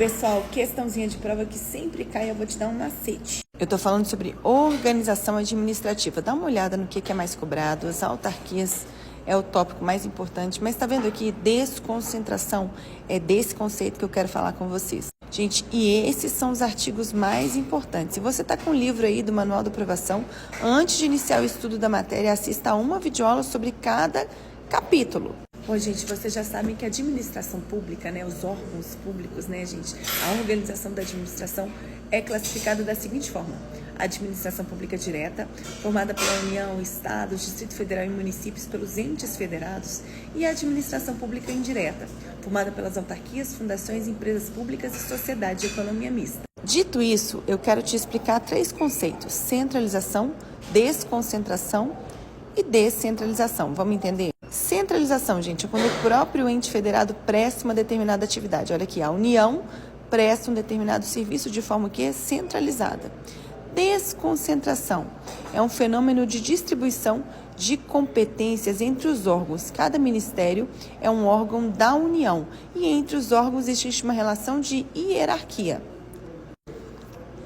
Pessoal, questãozinha de prova que sempre cai, eu vou te dar um macete. Eu tô falando sobre organização administrativa. Dá uma olhada no que é mais cobrado. As autarquias é o tópico mais importante. Mas tá vendo aqui, desconcentração? É desse conceito que eu quero falar com vocês. Gente, e esses são os artigos mais importantes. Se você tá com o livro aí do Manual da Aprovação, antes de iniciar o estudo da matéria, assista a uma videoaula sobre cada capítulo. Bom, gente, vocês já sabem que a administração pública, né, os órgãos públicos, né, gente, a organização da administração é classificada da seguinte forma: a administração pública direta, formada pela União, Estados, Distrito Federal e municípios pelos entes federados, e a administração pública indireta, formada pelas autarquias, fundações, empresas públicas e sociedade de economia mista. Dito isso, eu quero te explicar 3 conceitos: centralização, desconcentração e descentralização. Vamos entender? Centralização, gente, é quando o próprio ente federado presta uma determinada atividade. Olha aqui, a União presta um determinado serviço de forma que é centralizada. Desconcentração é um fenômeno de distribuição de competências entre os órgãos. Cada ministério é um órgão da União e entre os órgãos existe uma relação de hierarquia.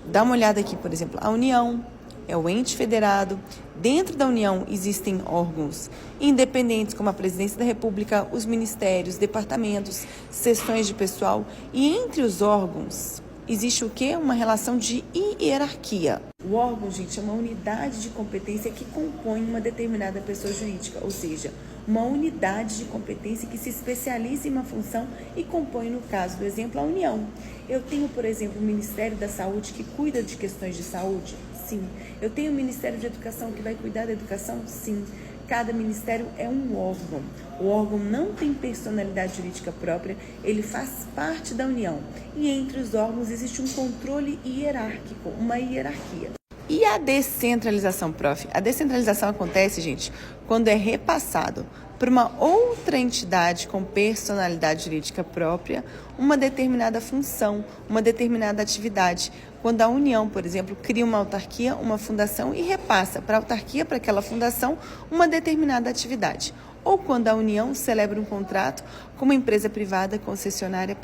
Dá uma olhada aqui, por exemplo, a União é o ente federado. Dentro da União existem órgãos independentes, como a Presidência da República, os ministérios, departamentos, seções de pessoal. E entre os órgãos existe o quê? Uma relação de hierarquia. O órgão, gente, é uma unidade de competência que compõe uma determinada pessoa jurídica, ou seja, uma unidade de competência que se especializa em uma função e compõe, no caso do exemplo, a União. Eu tenho, por exemplo, o Ministério da Saúde, que cuida de questões de saúde? Sim. Eu tenho o Ministério de Educação, que vai cuidar da educação? Sim. Cada ministério é um órgão. O órgão não tem personalidade jurídica própria, ele faz parte da União. E entre os órgãos existe um controle hierárquico, uma hierarquia. E a descentralização, prof? A descentralização acontece, gente, quando é repassado para uma outra entidade com personalidade jurídica própria uma determinada função, uma determinada atividade. Quando a União, por exemplo, cria uma autarquia, uma fundação e repassa para a autarquia, para aquela fundação, uma determinada atividade. Ou quando a União celebra um contrato com uma empresa privada concessionária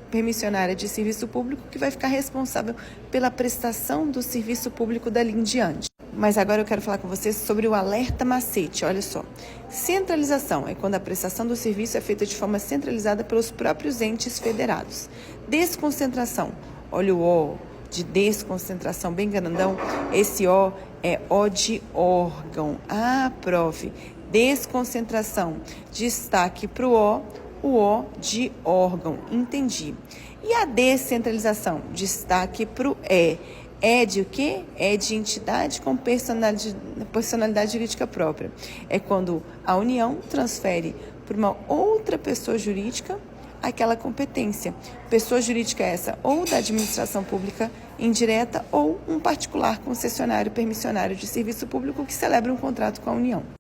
permissionária de serviço público que vai ficar responsável pela prestação do serviço público dali em diante. Mas agora eu quero falar com vocês sobre o alerta macete. Olha só, centralização é quando a prestação do serviço é feita de forma centralizada pelos próprios entes federados. Desconcentração, olha o O de desconcentração bem grandão, esse O é O de órgão. Ah, prof, desconcentração, destaque para o O de órgão, entendi. E a descentralização, destaque para o E. É de o quê? É de entidade com personalidade jurídica própria. É quando a União transfere para uma outra pessoa jurídica aquela competência. Pessoa jurídica essa ou da administração pública indireta ou um particular concessionário permissionário de serviço público que celebra um contrato com a União.